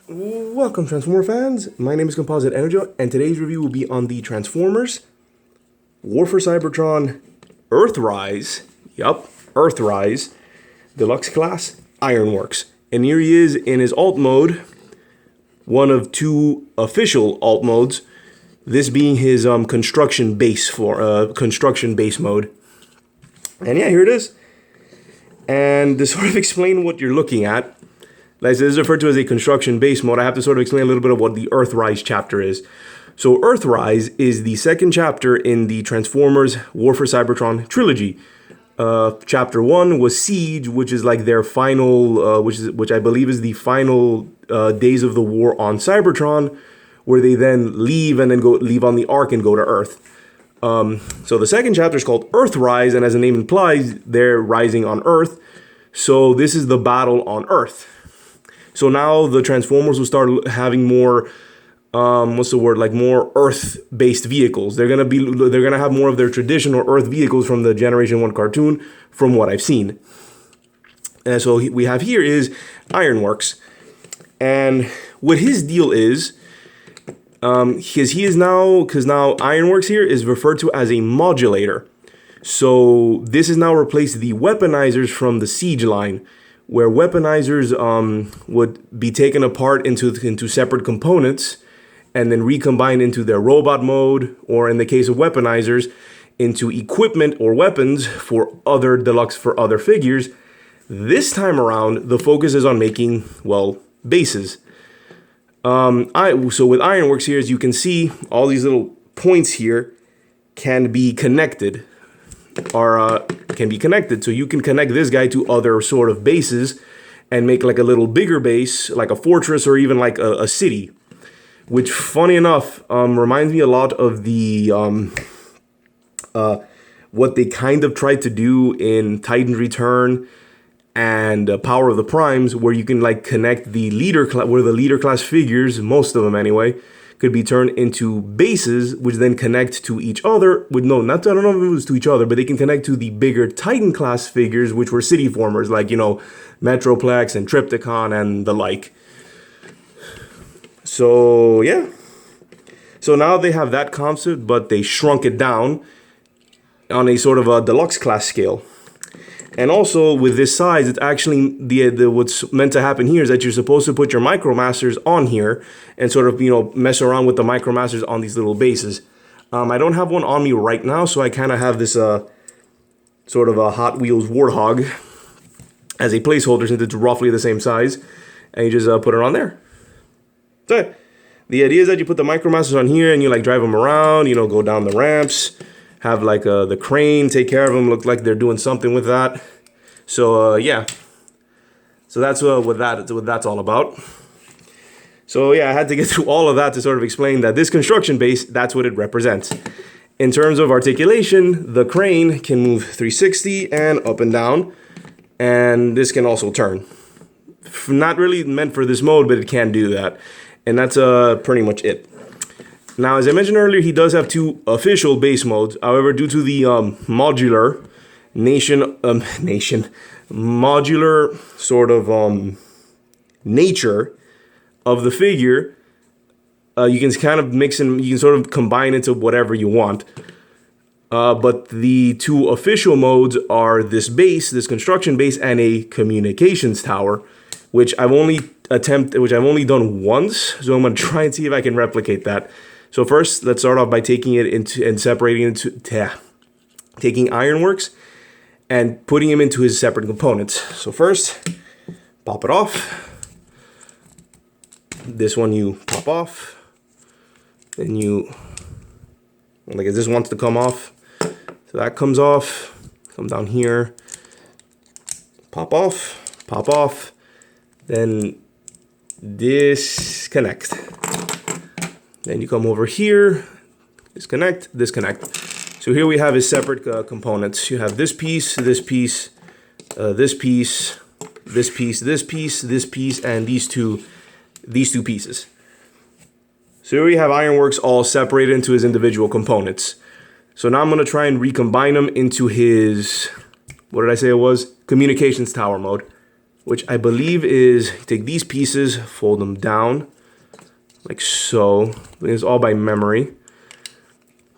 Welcome, Transformer fans. My name is Composite Enerjoe, and today's review will be on the Transformers War for Cybertron Earthrise. Yup, Earthrise Deluxe Class Ironworks. And here he is in his alt mode, one of two official alt modes. This being his construction base mode. And yeah, here it is. And to sort of explain what you're looking at, like I said, this is referred to as a construction base mode. I have to sort of explain a little bit of what the Earthrise chapter is. So Earthrise is the second chapter in the Transformers War for Cybertron trilogy. Chapter 1 was Siege, which is like their final, which I believe is the final days of the war on Cybertron, where they then leave and then leave on the Ark and go to Earth. So the second chapter is called Earthrise, and as the name implies, they're rising on Earth. So this is the battle on Earth. So now the Transformers will start having more, more Earth-based vehicles. They're gonna have more of their traditional Earth vehicles from the Generation 1 cartoon, from what I've seen. And so we have here is Ironworks, and what his deal is, because now Ironworks here is referred to as a modulator. So this has now replaced the weaponizers from the Siege line, where weaponizers would be taken apart into separate components and then recombined into their robot mode, or in the case of weaponizers, into equipment or weapons for other figures. This time around, the focus is on making, well, bases. So with Ironworks here, as you can see, all these little points here can be connected. So you can connect this guy to other sort of bases and make like a little bigger base, like a fortress or even like a city, which, funny enough, reminds me a lot of the what they kind of tried to do in Titan's Return and Power of the Primes, where you can like connect the leader class, where the leader class figures, most of them anyway, could be turned into bases, which then connect to each other. I don't know if it was to each other, but they can connect to the bigger Titan class figures, which were city formers, like, Metroplex and Trypticon and the like. So yeah. So now they have that concept, but they shrunk it down on a sort of a deluxe class scale. And also with this size, it's actually what's meant to happen here is that you're supposed to put your MicroMasters on here and sort of, mess around with the MicroMasters on these little bases. I don't have one on me right now, so I kind of have this sort of a Hot Wheels Warthog as a placeholder, since it's roughly the same size, and you just put it on there. So the idea is that you put the MicroMasters on here and you like drive them around, go down the ramps, have like the crane take care of them, look like they're doing something with that. So yeah, so that's what that's all about. So yeah, I had to get through all of that to sort of explain that this construction base, that's what it represents. In terms of articulation, the crane can move 360 and up and down, and this can also turn. Not really meant for this mode, but it can do that, and that's pretty much it. Now, as I mentioned earlier, he does have two official base modes. However, due to the modular sort of nature of the figure, you can kind of mix and you can sort of combine into whatever you want. But the two official modes are this construction base, and a communications tower, which I've only done once. So I'm gonna try and see if I can replicate that. So first, let's start off by taking it into and separating it into taking Ironworks and putting him into his separate components. So first, pop it off. This one you pop off. Then like this wants to come off. So that comes off. Come down here. Pop off. Pop off. Then disconnect. Then you come over here, disconnect, disconnect. So here we have his separate components. You have this piece, this piece, this piece, this piece, this piece, this piece, and these two pieces. So here we have Ironworks all separated into his individual components. So now I'm going to try and recombine them into his, what did I say it was? Communications tower mode. which I believe is, take these pieces, fold them down, like so. It's all by memory.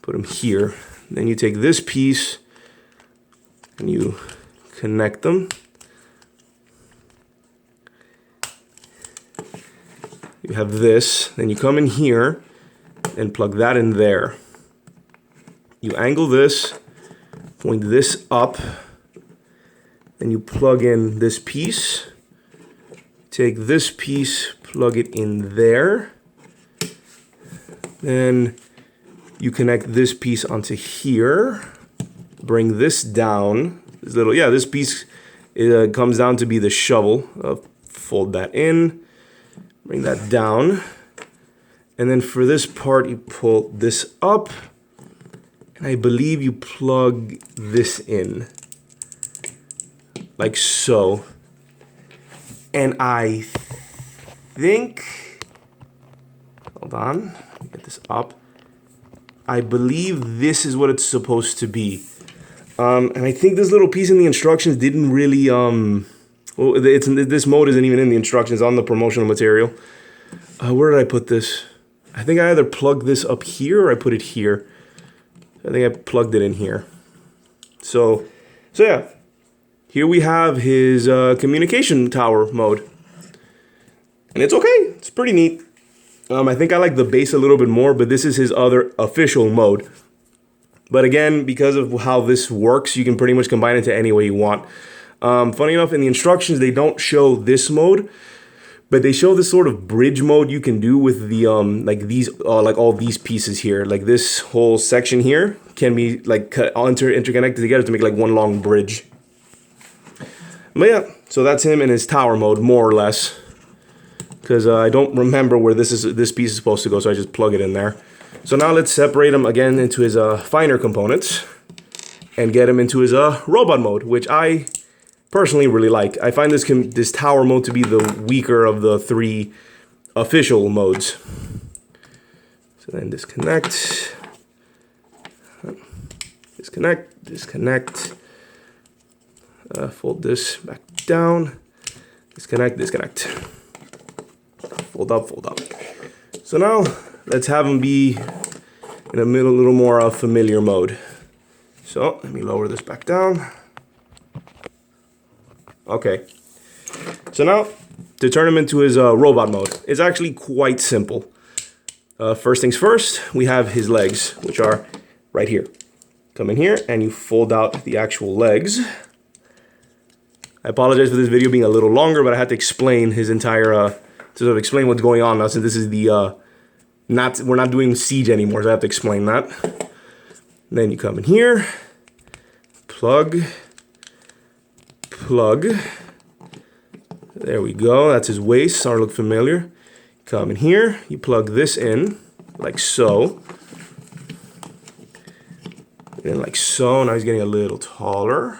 Put them here. Then you take this piece and you connect them. You have this, then you come in here and plug that in there. You angle this, point this up, then you plug in this piece. Take this piece, plug it in there. Then you connect this piece onto here. Bring this down. This piece comes down to be the shovel. Fold that in. Bring that down. And then for this part, you pull this up. And I believe you plug this in. Like so. And I think, hold on, let me get this up. I believe this is what it's supposed to be. And I think this little piece in the instructions didn't really, this mode isn't even in the instructions, on the promotional material. Where did I put this? I think I either plugged this up here or I put it here. I think I plugged it in here. So yeah. Here we have his communication tower mode. And it's okay. It's pretty neat. I think I like the base a little bit more, but this is his other official mode. But again, because of how this works, you can pretty much combine it to any way you want. Funny enough, in the instructions, they don't show this mode, but they show this sort of bridge mode you can do with the like all these pieces here. Like this whole section here can be like interconnected together to make like one long bridge. But yeah, so that's him in his tower mode, more or less. Because I don't remember where this piece is supposed to go, so I just plug it in there. So now let's separate him again into his finer components and get him into his robot mode, which I personally really like. I find this tower mode to be the weaker of the three official modes. So then disconnect, disconnect, fold this back down, disconnect, fold up. So now let's have him be in a little more familiar mode. So let me lower this back down. Okay. So now to turn him into his robot mode, it's actually quite simple. First things first, we have his legs, which are right here. Come in here and you fold out the actual legs. I apologize for this video being a little longer, but I had to explain his entire, to sort of explain what's going on now, since this is the, we're not doing Siege anymore, so I have to explain that. And then you come in here, plug. There we go, that's his waist, starting to look familiar. Come in here, you plug this in, like so. And like so, now he's getting a little taller.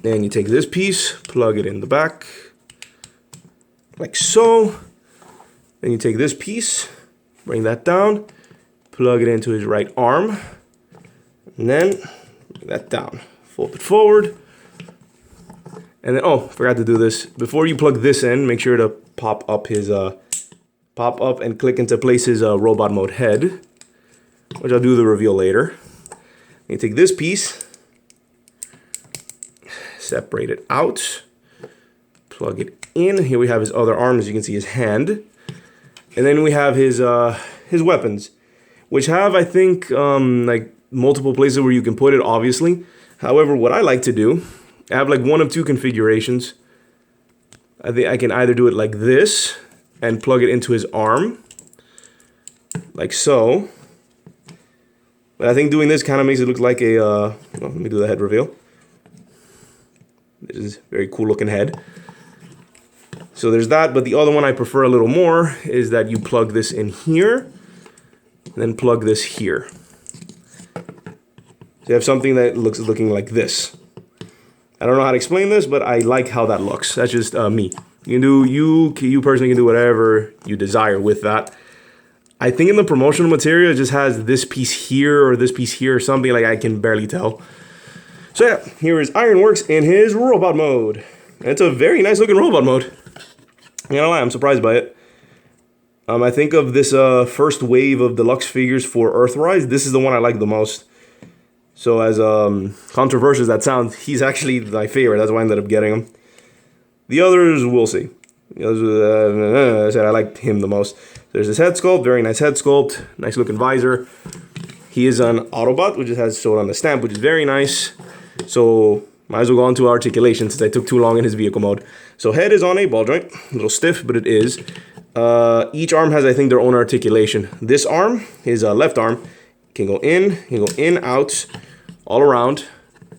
Then you take this piece, plug it in the back, like so. Then you take this piece, bring that down, plug it into his right arm, and then bring that down. Fold it forward. And then, oh, forgot to do this. Before you plug this in, make sure to pop up and click into place his robot mode head, which I'll do the reveal later. And you take this piece, separate it out, plug it in. Here we have his other arm, as you can see, his hand. And then we have his weapons, which have, I think, like multiple places where you can put it, obviously. However, what I like to do, I have like one of two configurations. I think I can either do it like this and plug it into his arm, like so. But I think doing this kind of makes it look like a, well, let me do the head reveal. This is a very cool looking head. So there's that, but the other one I prefer a little more is that you plug this in here, and then plug this here. So you have something that looking like this. I don't know how to explain this, but I like how that looks. That's just me. You personally can do whatever you desire with that. I think in the promotional material it just has this piece here or this piece here or something, like I can barely tell. So yeah, here is Ironworks in his robot mode. It's a very nice looking robot mode. I'm not gonna lie, I'm surprised by it. I think of this first wave of deluxe figures for Earthrise, this is the one I like the most. So as controversial as that sounds, he's actually my favorite. That's why I ended up getting him. The others, we'll see. I said I liked him the most. There's this head sculpt, very nice head sculpt, nice looking visor. He is an Autobot, which has sold on the stamp, which is very nice. So might as well go on to articulation since I took too long in his vehicle mode. So head is on a ball joint, a little stiff, but it is. Each arm has, I think, their own articulation. This arm, his left arm, can go in, out, all around.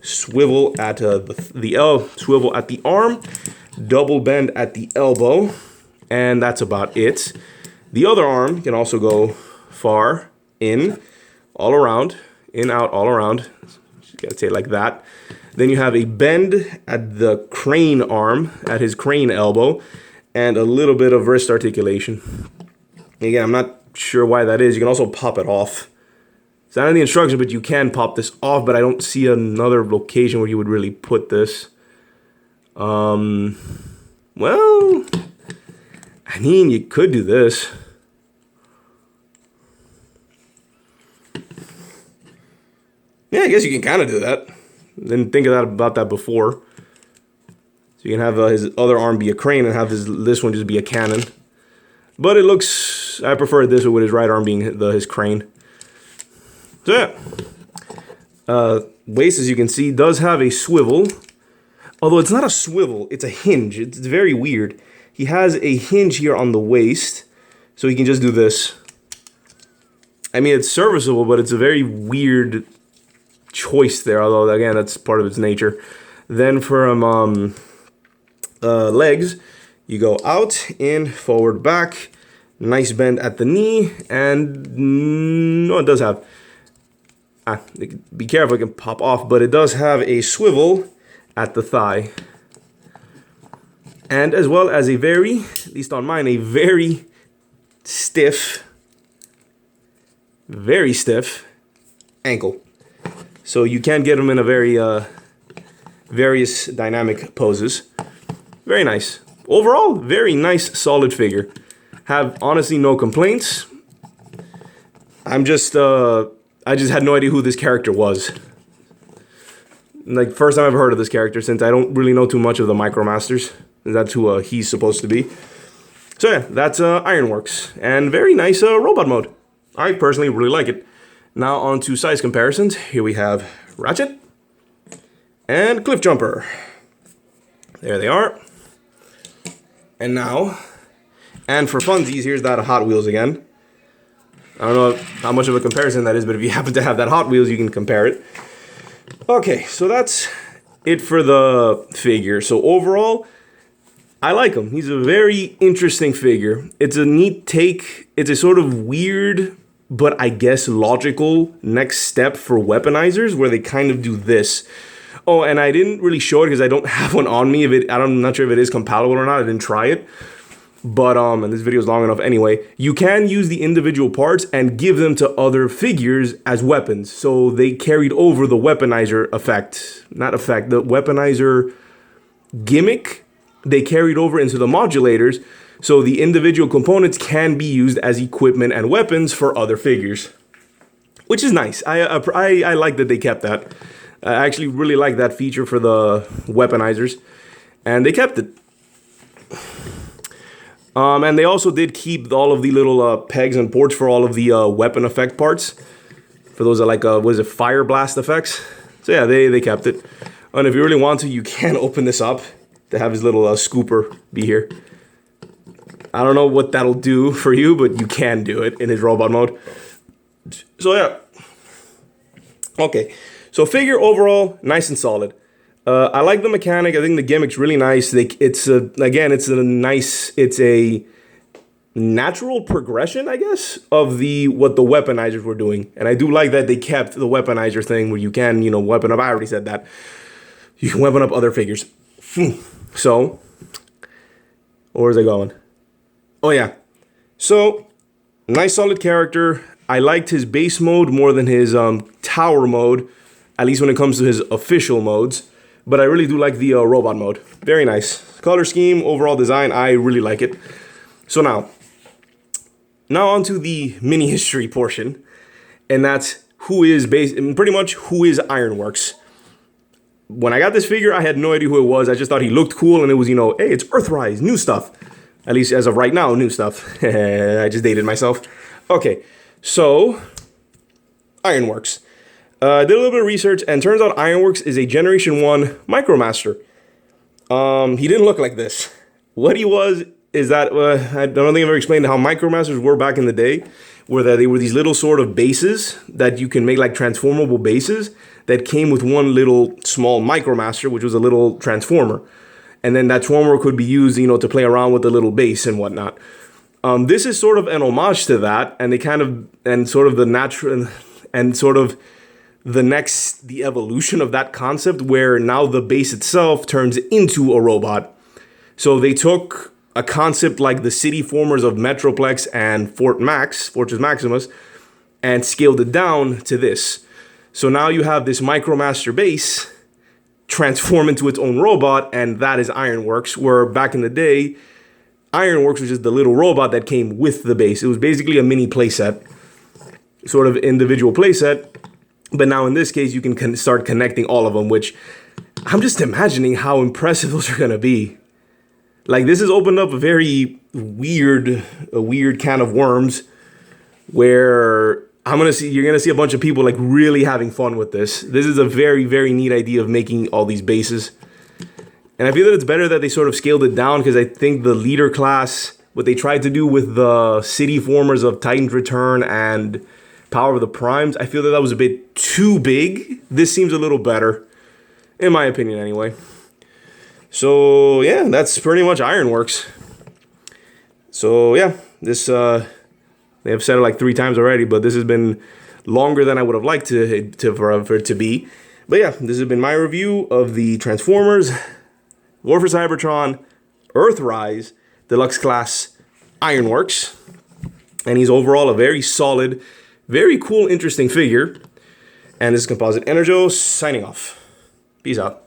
Swivel at swivel at the arm, double bend at the elbow, and that's about it. The other arm can also go far, in, all around, in, out, all around. Just gotta say it like that. Then you have a bend at the crane arm, at his crane elbow, and a little bit of wrist articulation. Again, I'm not sure why that is. You can also pop it off. It's not in the instructions, but you can pop this off, but I don't see another location where you would really put this. Well, I mean, you could do this. Yeah, I guess you can kind of do that. Didn't think of that about that before. So you can have his other arm be a crane and have this one just be a cannon. But it looks, I prefer this with his right arm being his crane. So yeah. Waist, as you can see, does have a swivel. Although it's not a swivel, it's a hinge. It's very weird. He has a hinge here on the waist, so he can just do this. I mean, it's serviceable, but it's a very weird choice there, although again that's part of its nature. Then from legs, you go out, in, forward, back, nice bend at the knee, and no, it does have, be careful, it can pop off, but it does have a swivel at the thigh, and as well as a very, at least on mine, a very stiff ankle. So you can get them in a very various dynamic poses. Very nice. Overall, very nice, solid figure. Have honestly no complaints. I just had no idea who this character was. Like, first time I've heard of this character, since I don't really know too much of the Micromasters. That's who he's supposed to be. So yeah, that's Ironworks. And very nice robot mode. I personally really like it. Now on to size comparisons. Here we have Ratchet and Cliff Jumper. There they are. And now, and for funsies, here's that Hot Wheels again. I don't know how much of a comparison that is, but if you happen to have that Hot Wheels, you can compare it. Okay, so that's it for the figure. So overall, I like him. He's a very interesting figure. It's a neat take. It's a sort of weird, but I guess logical next step for weaponizers, where they kind of do this. Oh, and I didn't really show it because I don't have one on me. I'm not sure if it is compatible or not. I didn't try it. But and this video is long enough anyway. You can use the individual parts and give them to other figures as weapons. So they carried over the weaponizer effect, the weaponizer gimmick. They carried over into the modulators. So the individual components can be used as equipment and weapons for other figures, which is nice. I like that they kept that. I actually really like that feature for the weaponizers, and they kept it. And they also did keep all of the little pegs and ports for all of the weapon effect parts. For those that like, what is it, fire blast effects? So yeah, they kept it. And if you really want to, you can open this up to have his little scooper be here. I don't know what that'll do for you, but you can do it in his robot mode. So yeah. Okay, so figure overall, nice and solid. I like the mechanic. I think the gimmick's really nice. It's a natural progression, I guess, of what the weaponizers were doing. And I do like that they kept the weaponizer thing where you can, weapon up. I already said that. You can weapon up other figures. So, where's it going? Oh yeah. So, nice solid character. I liked his base mode more than his tower mode. at least when it comes to his official modes. But I really do like the robot mode. Very nice. Color scheme, overall design, I really like it. So now on to the mini history portion. And that's pretty much who is Ironworks. When I got this figure, I had no idea who it was. I just thought he looked cool, and it was, you know, hey, it's Earthrise, new stuff. At least as of right now, new stuff. I just dated myself. Okay, so Ironworks. Did a little bit of research, and turns out Ironworks is a Generation 1 Micromaster. He didn't look like this. What he was is that, I don't think I've ever explained how Micromasters were back in the day, where they were these little sort of bases that you can make like transformable bases that came with one little small Micromaster, which was a little transformer. And then that transformer could be used, you know, to play around with the little base and whatnot. This is sort of an homage to that, and the evolution of that concept, where now the base itself turns into a robot. So they took a concept like the city formers of Metroplex and Fortress Maximus, and scaled it down to this. So now you have this Micromaster base transform into its own robot, and that is Ironworks, where back in the day, Ironworks was just the little robot that came with the base. It was basically a mini playset, sort of individual playset. But now in this case, you can start connecting all of them, which I'm just imagining how impressive those are going to be. Like, this has opened up a very weird can of worms, where you're going to see a bunch of people like really having fun with this. This is a very, very neat idea of making all these bases. And I feel that it's better that they sort of scaled it down, because I think the leader class, what they tried to do with the city formers of Titan's Return and Power of the Primes, I feel that was a bit too big. This seems a little better, in my opinion anyway. So yeah, that's pretty much Ironworks. So yeah, this they have said it like 3 times already, but this has been longer than I would have liked for it to be. But yeah, this has been my review of the Transformers, War for Cybertron, Earthrise, Deluxe Class Ironworks. And he's overall a very solid, very cool, interesting figure. And this is Composite Enerjoe signing off. Peace out.